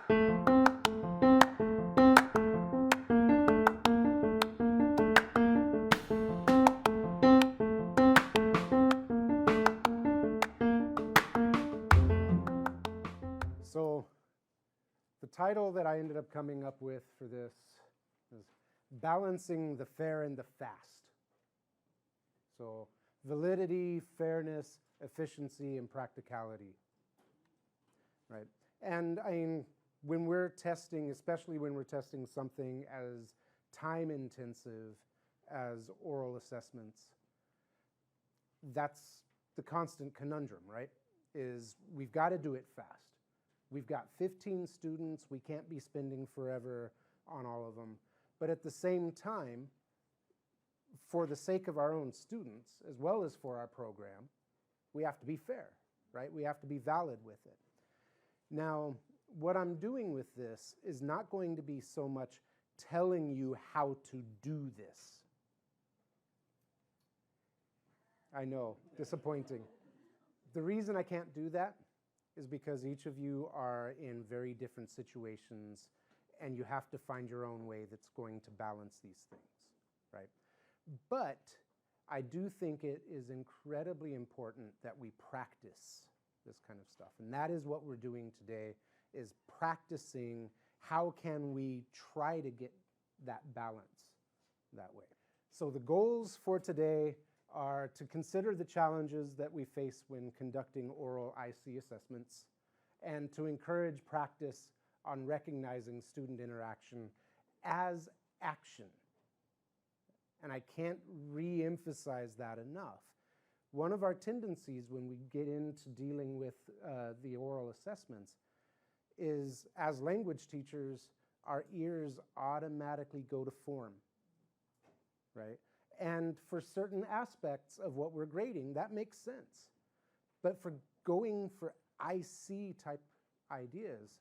So the title that I ended up coming up with for this is Balancing the Fair and the Fast. So validity, fairness, efficiency, and practicality, right? And I mean, when we're testing, especially when we're testing something as time-intensive as oral assessments, that's the constant conundrum, right? Is we've got to do it fast. We've got 15 students. We can't be spending forever on all of them. But at the same time, for the sake of our own students, as well as for our program, we have to be fair, right? We have to be valid with it. Now, what I'm doing with this is not going to be so much telling you how to do this. I know, disappointing. The reason I can't do that is because each of you are in very different situations and you have to find your own way that's going to balance these things, right? But I do think it is incredibly important that we practice this kind of stuff. And that is what we're doing today, is practicing how can we try to get that balance that way. So the goals for today are to consider the challenges that we face when conducting oral IC assessments and to encourage practice on recognizing student interaction as action. And I can't re-emphasize that enough. One of our tendencies when we get into dealing with the oral assessments is, as language teachers, our ears automatically go to form, right? And for certain aspects of what we're grading, that makes sense. But for going for IC type ideas,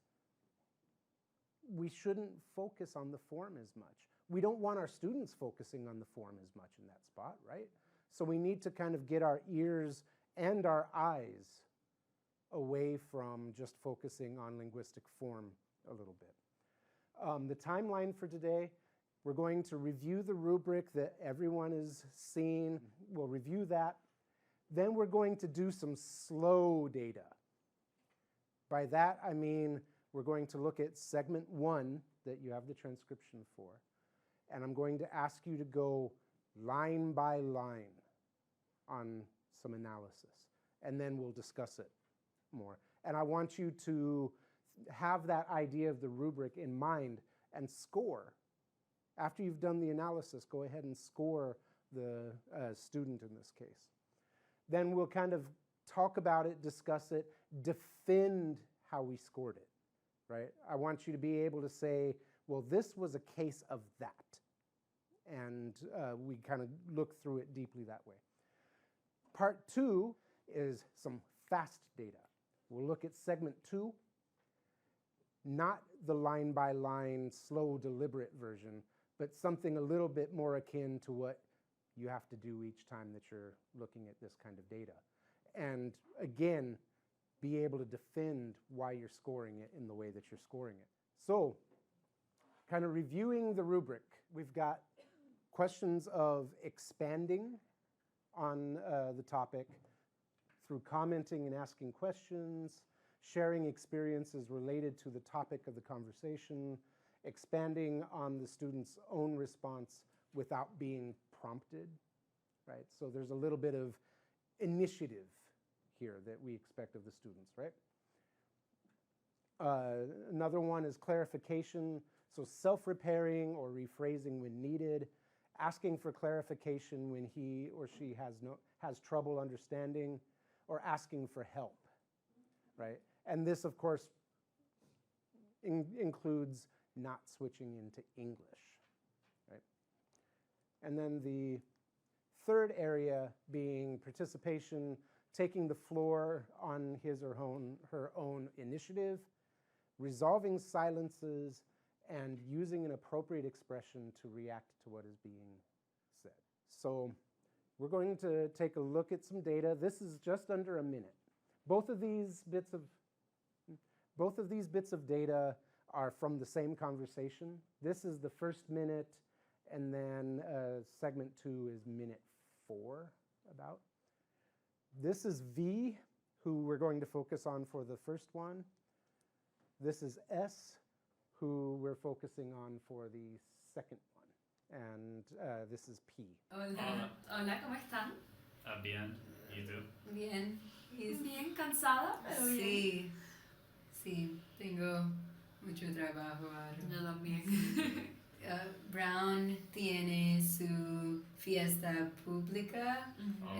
we shouldn't focus on the form as much. We don't want our students focusing on the form as much in that spot, right? So we need to kind of get our ears and our eyes away from just focusing on linguistic form a little bit. The timeline for today, we're going to review the rubric that everyone has seen. We'll review that. Then we're going to do some slow data. By that, I mean we're going to look at segment 1 that you have the transcription for. And I'm going to ask you to go line by line on some analysis. And then we'll discuss it more. And I want you to have that idea of the rubric in mind and score. After you've done the analysis, go ahead and score the student in this case. Then we'll kind of talk about it, discuss it, defend how we scored it, right? I want you to be able to say, well, this was a case of that. And we kind of look through it deeply that way. Part 2 is some fast data. We'll look at segment 2, not the line-by-line, slow, deliberate version, but something a little bit more akin to what you have to do each time that you're looking at this kind of data. And again, be able to defend why you're scoring it in the way that you're scoring it. So, kind of reviewing the rubric, we've got questions of expanding on the topic through commenting and asking questions, sharing experiences related to the topic of the conversation, expanding on the student's own response without being prompted, right? So there's a little bit of initiative here that we expect of the students, right? Another one is clarification, so self-repairing or rephrasing when needed, asking for clarification when he or she has trouble understanding, or asking for help, right? And this, of course, includes not switching into English, right? And then the third area being participation, taking the floor on his or her own initiative, resolving silences, and using an appropriate expression to react to what is being said. So we're going to take a look at some data. This is just under a minute. Both of these bits of data are from the same conversation. This is the first minute, and then segment 2 is minute 4, about. This is V, who we're going to focus on for the first one. This is S, who we're focusing on for the second one. And this is P. Hola. Hola, ¿cómo están? Bien, ¿y tú? Bien. Bien cansada, pero bien. Sí, sí, tengo mucho trabajo ahora. Yo también. Brown tiene su fiesta pública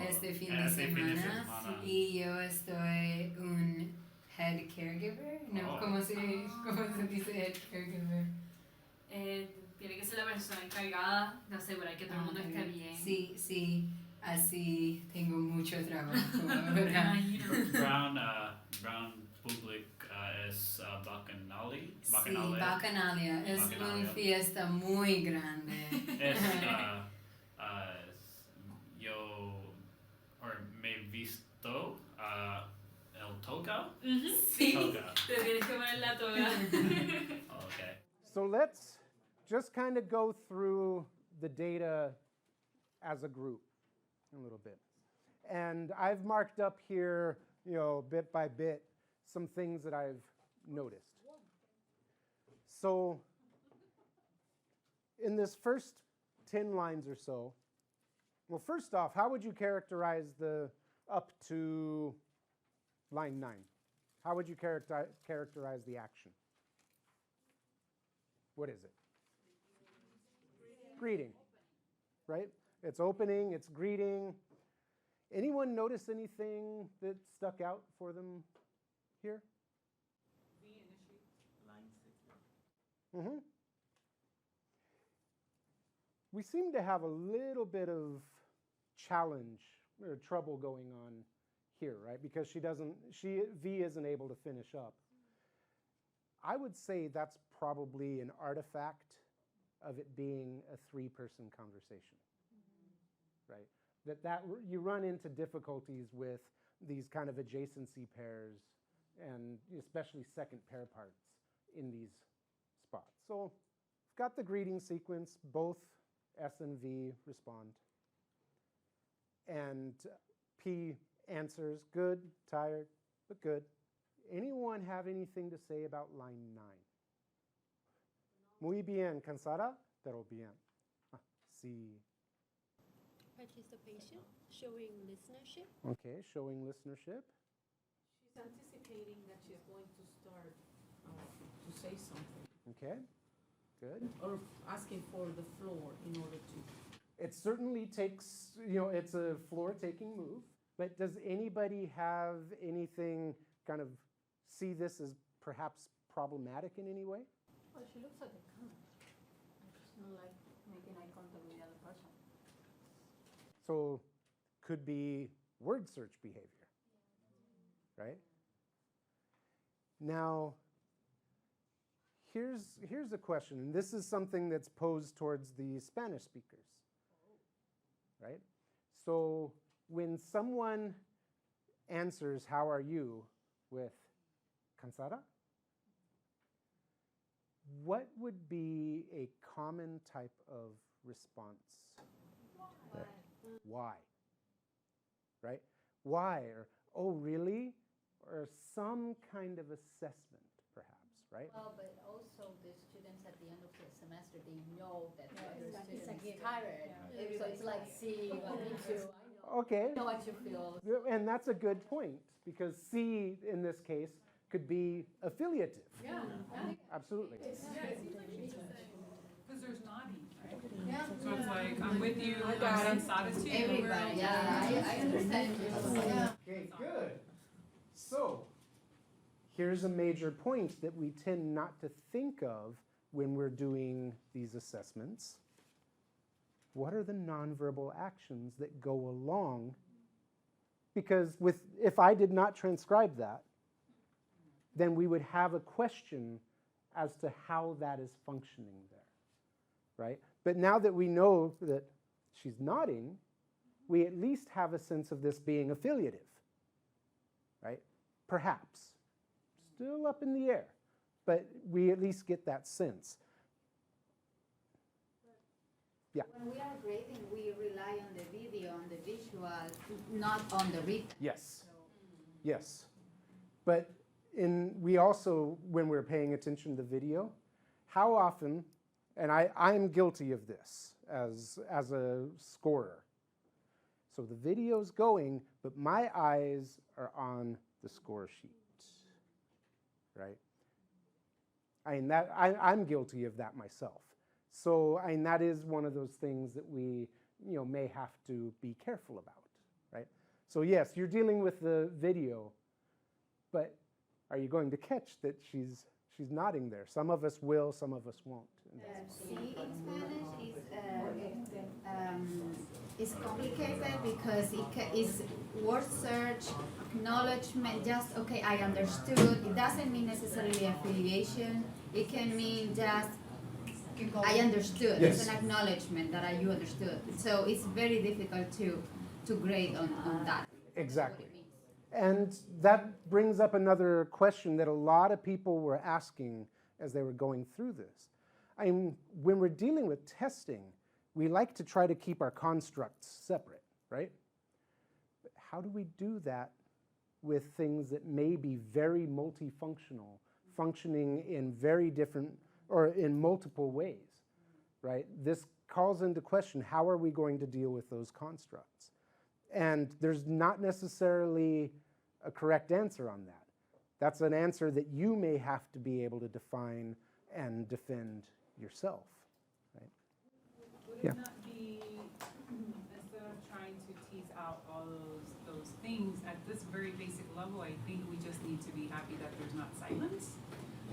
este fin de semana y yo estoy un head caregiver. No, ¿cómo se dice head caregiver? Tiene que ser la persona encargada de asegurar que todo el mundo esté bien. Sí, sí, así tengo mucho trabajo ahora. Brown Public es Bacchanali. Sí, Bacchanalia es una fiesta muy grande. Me he visto el toga. Sí, Toga. te tienes que poner la toga. Okay. So let's just kind of go through the data as a group a little bit. And I've marked up here, bit by bit, some things that I've noticed. So in this first 10 lines or so, well, first off, how would you characterize the up to line 9? How would you characterize the action? What is it? Greeting, right? It's opening, it's greeting. Anyone notice anything that stuck out for them here? V initiates line 6. Mm-hmm. We seem to have a little bit of challenge or trouble going on here, right? Because V isn't able to finish up. I would say that's probably an artifact of it being a 3-person conversation, right? That you run into difficulties with these kind of adjacency pairs and especially second pair parts in these spots. So we've got the greeting sequence, both S and V respond. And P answers, good, tired, but good. Anyone have anything to say about line 9? Muy bien, cansada, pero bien. Sí. Participation, showing listenership. Okay, showing listenership. She's anticipating that she's going to start to say something. Okay, good. Or asking for the floor in order to. It certainly takes, it's a floor-taking move, but does anybody have anything kind of see this as perhaps problematic in any way? Well, she looks at the camera. It's not like making eye contact with the other person. So could be word search behavior, right? Now, here's a question, and this is something that's posed towards the Spanish speakers, right? So when someone answers, how are you, with cansada, what would be a common type of response there? Why? Right? Why? Or, oh, really? Or some kind of assessment, perhaps, right? Well, but also the students at the end of the semester, they know that the other student is tired. So it's like, see, me too. I know. Okay. I know what you feel. And that's a good point, because C, in this case, could be affiliative. Yeah. Absolutely. Because there's nodding, right? Yeah. So it's like, I'm with you, I got I'm it. sensitive to you. Everybody, yeah, I understand. Yeah. Okay, good. So, here's a major point that we tend not to think of when we're doing these assessments. What are the nonverbal actions that go along? Because if I did not transcribe that, then we would have a question as to how that is functioning there, right? But now that we know that she's nodding, we at least have a sense of this being affiliative, right? Perhaps. Still up in the air. but we at least get that sense. Yeah. When we are grading, we rely on the video, on the visual, not on the written. Yes. Yes. But we also, when we're paying attention to video, how often, and I'm guilty of this as a scorer. So the video's going, but my eyes are on the score sheet, right? I'm guilty of that myself. So that is one of those things that we may have to be careful about, right? So yes, you're dealing with the video, but are you going to catch that she's nodding there? Some of us will, some of us won't. C in Spanish is complicated because it's word search, acknowledgement, just, okay, I understood. It doesn't mean necessarily affiliation. It can mean just, I understood. Yes. It's an acknowledgement that you understood. So it's very difficult to grade on that. Exactly. And that brings up another question that a lot of people were asking as they were going through this. When we're dealing with testing, we like to try to keep our constructs separate, right? But how do we do that with things that may be very multifunctional, functioning in very different or in multiple ways, right? This calls into question, how are we going to deal with those constructs? And there's not necessarily a correct answer on that. That's an answer that you may have to be able to define and defend yourself, right? Would Yeah. it not be, instead of trying to tease out all those things, at this very basic level, I think we just need to be happy that there's not silence.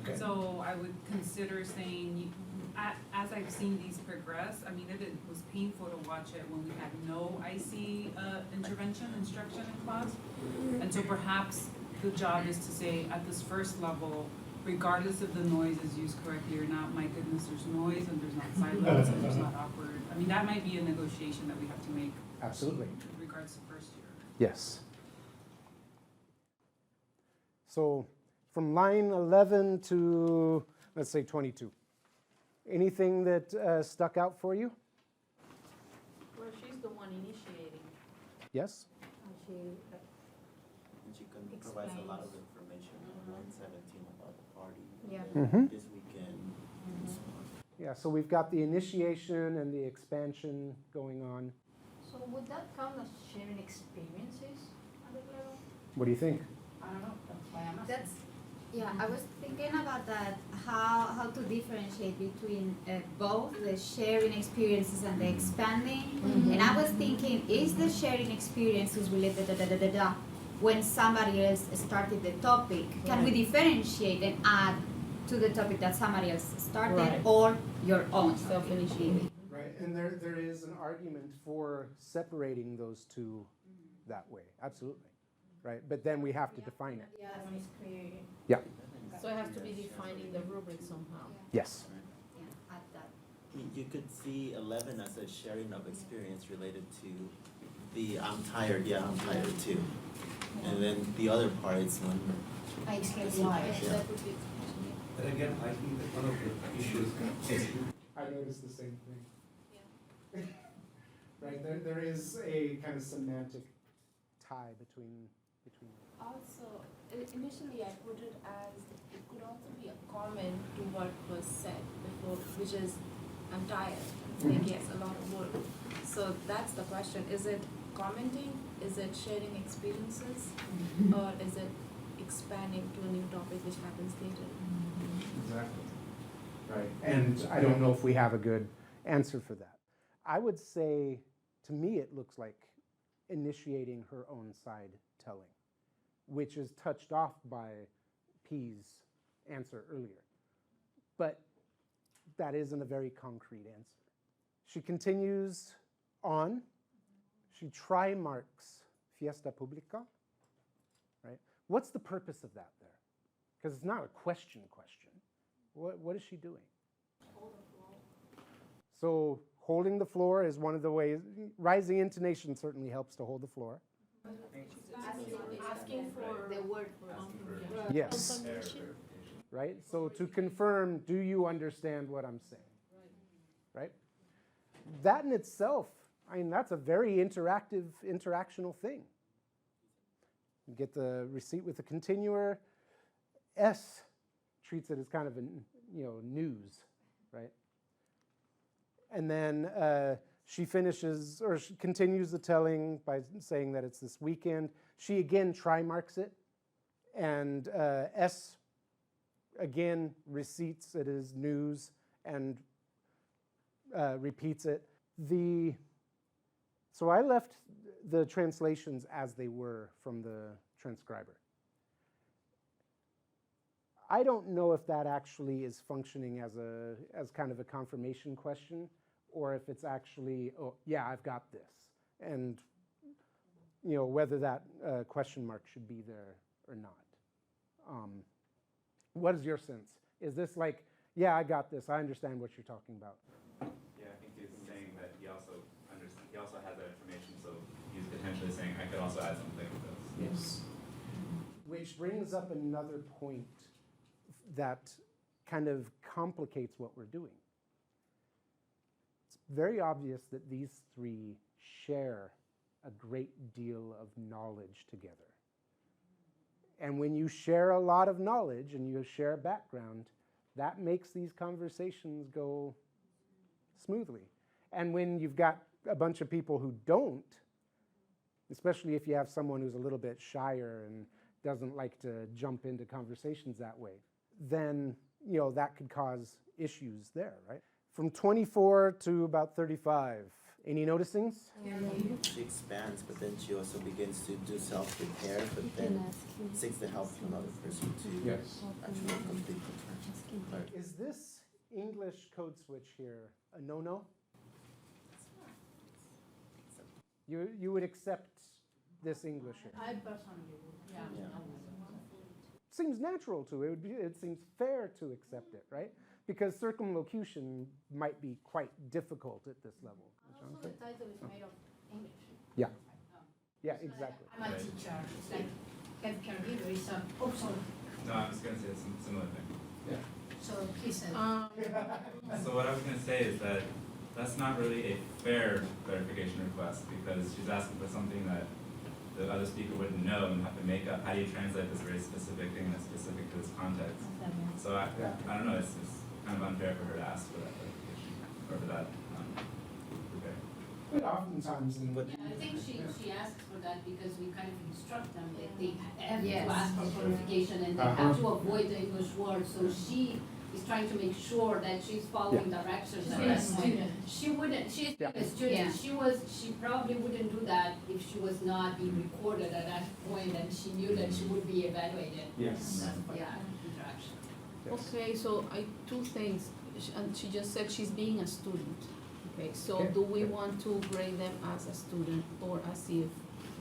Okay. So I would consider saying, as I've seen these progress, it was painful to watch it when we had no IC instruction in class. And so perhaps the job is to say, at this first level, regardless of the noise is used correctly or not, my goodness, there's noise and there's not silence and there's not awkward. That might be a negotiation that we have to make. Absolutely. In regards to first year. Yes. So from line 11 to, let's say, 22. Anything that stuck out for you? Well, she's the one initiating. Yes? And she provides a lot of information on 117 about the party. Yeah. Mm-hmm. This weekend. Yeah, so we've got the initiation and the expansion going on. So would that count as sharing experiences at the level? What do you think? I don't know, that's why I'm asking. Yeah, I was thinking about that, how to differentiate between both the sharing experiences and the expanding. And I was thinking, is the sharing experiences related when somebody else started the topic? Can we differentiate and add to the topic that somebody else started, Right. or your own Self-initiated. Right, and there is an argument for separating those two that way, absolutely. Right, but then we have to define it. Yeah, it's clear. Yeah. So it has to be defined in the rubric somehow. Yes. Yeah, add that. You could see 11 as a sharing of experience related to the I'm tired too. And then the other part is when I express Yeah. why. That would be. But again, I think that one of the issues is I noticed the same thing. Right, there is a kind of semantic tie between. Also, initially I put it as it could also be a comment to what was said before, which is, I'm tired. It's like, yes, a lot of work. So that's the question. Is it commenting? Is it sharing experiences? Or is it expanding to a new topic which happens later? Exactly. Right, and I don't know if we have a good answer for that. I would say, to me, it looks like initiating her own side telling, which is touched off by P's answer earlier. But that isn't a very concrete answer. She continues on. She try-marks fiesta pública, right? What's the purpose of that there? Because it's not a question. What is she doing? So holding the floor is one of the ways. Rising intonation certainly helps to hold the floor. Asking for The word. Yes. right? So to confirm, do you understand what I'm saying? Right? That in itself, I mean, that's a very interactional thing. You get the receipt with the continuer. S treats it as kind of a, news, right? And then she finishes, or she continues the telling by saying that it's this weekend. She again try-marks it, and S again receipts it as news and repeats it. So I left the translations as they were from the transcriber. I don't know if that actually is functioning as kind of a confirmation question, or if it's actually, oh, yeah, I've got this. And, whether that question mark should be there or not. What is your sense? Is this like, yeah, I got this, I understand what you're talking about? Yeah, I think he's saying that he also has that information, so he's potentially saying, I could also add something to this. Yes. Which brings up another point that kind of complicates what we're doing. It's very obvious that these three share a great deal of knowledge together. And when you share a lot of knowledge and you share a background, that makes these conversations go smoothly. And when you've got a bunch of people who don't, especially if you have someone who's a little bit shyer and doesn't like to jump into conversations that way, then that could cause issues there, right? From 24 to about 35, any noticings? She expands, but then she also begins to do self-repair, but then seeks the help from another person to actually complete the turn. Is this English code switch here a no-no? You would accept this English here? I personally would, yeah. Seems natural to. It seems fair to accept it, right? Because circumlocution might be quite difficult at this level. Also, the title is made of English. Yeah. Yeah, exactly. I'm a teacher. It's like head caregiver is an option. No, I was going to say a similar thing. Yeah. So he said. So what I was going to say is that that's not really a fair clarification request, because she's asking for something that the other speaker wouldn't know and have to make up. How do you translate this very specific thing that's specific to this context? So I don't know, it's kind of unfair for her to ask for that clarification, or for that repair. But oftentimes, I think she asks for that because we kind of instruct them that they have to ask for clarification and they have to avoid the English words. So she is trying to make sure that she's following directions at that point. She wouldn't, she's a student, she probably wouldn't do that if she was not being recorded at that point and she knew that she would be evaluated. Yes. For that interaction. Okay, so two things, and she just said she's being a student. Okay, so do we want to grade them as a student or as if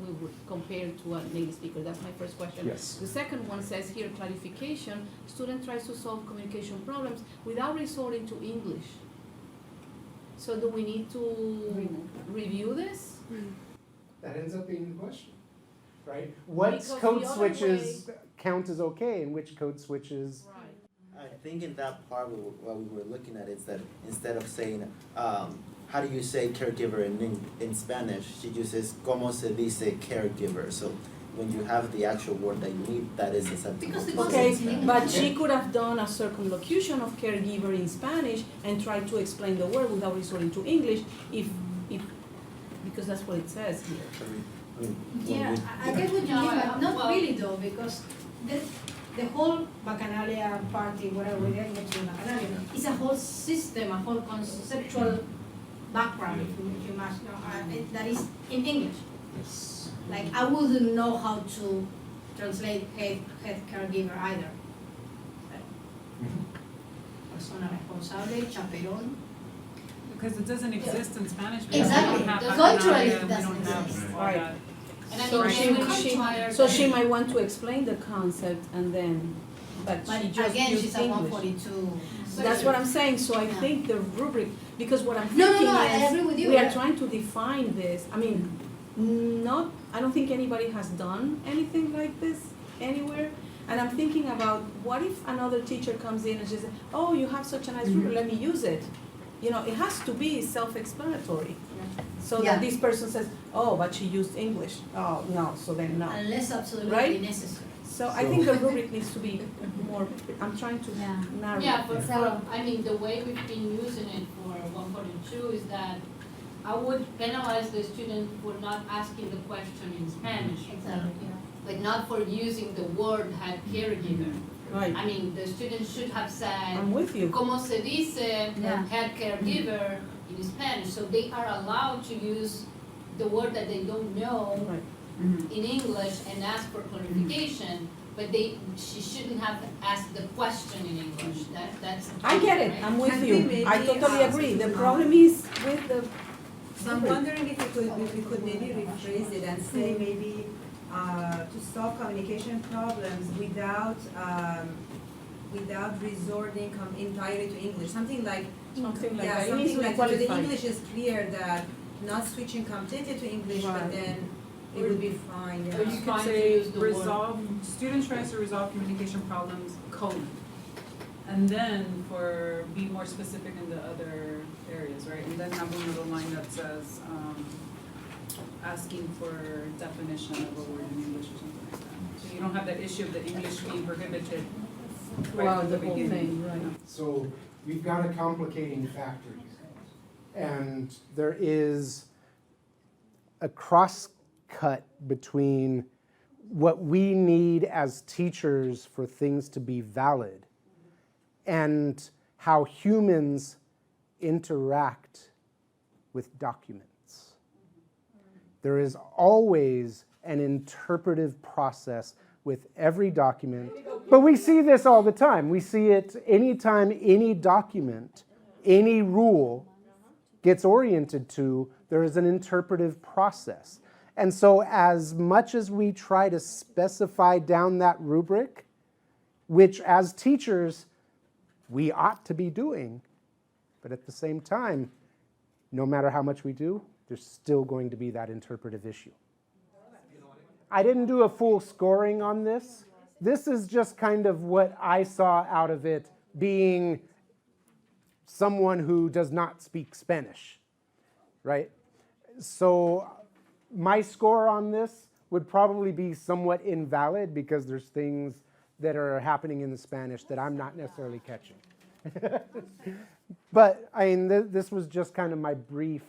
we would compare to a native speaker? That's my first question. Yes. The second one says here, clarification, student tries to solve communication problems without resorting to English. So do we need to review this? that ends up being the question, right? What Because code the other switches count as okay and which code switches? I think in that part what we were looking at is that instead of saying, how do you say caregiver in Spanish, she uses como se dice caregiver. So when you have the actual word that you need, that is acceptable. Okay, but she could have done a circumlocution of caregiver in Spanish and tried to explain the word without resorting to English, because that's what it says here. Yeah, I get what you mean, but not really though, because the whole Bacchanalia party, whatever we're getting to Bacchanalia, is a whole system, a whole conceptual background, if you must know, that is in English. Yes. Like, I wouldn't know how to translate head caregiver either. Persona responsable, chaperón. Because it doesn't exist in Spanish. Exactly. We don't have The Bacchanalia, culturally we it don't doesn't have exist. all that. And I So mean, she might want to explain the concept and then, but she just again, used she's a English. 142. That's what I'm saying, so I Yeah. think the rubric, because what I'm No, thinking I agree with is, you, we are yeah. trying to define this, I mean, I don't think anybody has done anything like this anywhere, And I'm thinking about, what if another teacher comes in and she says, oh, you have such a nice rubric, let me use it. You know, it has to be self-explanatory. So that this person says, oh, but she used English. Oh, no, so then no. Unless absolutely Right? necessary. So I think the rubric needs to be more, I'm trying to narrow. Yeah, it. I mean, the way we've been using it for 142 is that I would penalize the student for not asking the question in Spanish. Exactly. But not for using the word head caregiver. Right. I mean, the student should have said, I'm with you. como se dice head caregiver in Spanish. So they are allowed to use the word that they don't know in English and ask for clarification, but she shouldn't have asked the question in English. That's the I get point, it, right? I'm with Can you. we maybe I totally ask, agree. The problem is with the. So I'm wondering if we could maybe rephrase it and say maybe to solve communication problems without resorting entirely to English. Something like Something like yeah, that. It needs something to be like so the qualified. English is clear that not switching completely to English, Right. but then it would be fine. Or Yeah. you could Trying to say use the word. student tries to resolve communication problems, colon. And then be more specific in the other areas, right? And then have a little line that says, asking for definition of a word in English or something like that. So you don't have that issue of the English being prohibited right Throughout from the the whole beginning. thing, right. So we've got a complicating factor here. And there is a cross-cut between what we need as teachers for things to be valid and how humans interact with documents. There is always an interpretive process with every document, but we see this all the time. We see it anytime any document, any rule gets oriented to, there is an interpretive process. And so as much as we try to specify down that rubric, which as teachers we ought to be doing, but at the same time, no matter how much we do, there's still going to be that interpretive issue. I didn't do a full scoring on this. This is just kind of what I saw out of it, being someone who does not speak Spanish, right? So my score on this would probably be somewhat invalid because there's things that are happening in the Spanish that I'm not necessarily catching. But I mean, this was just kind of my brief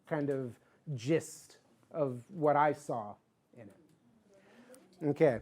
kind of gist of what I saw in it. Okay.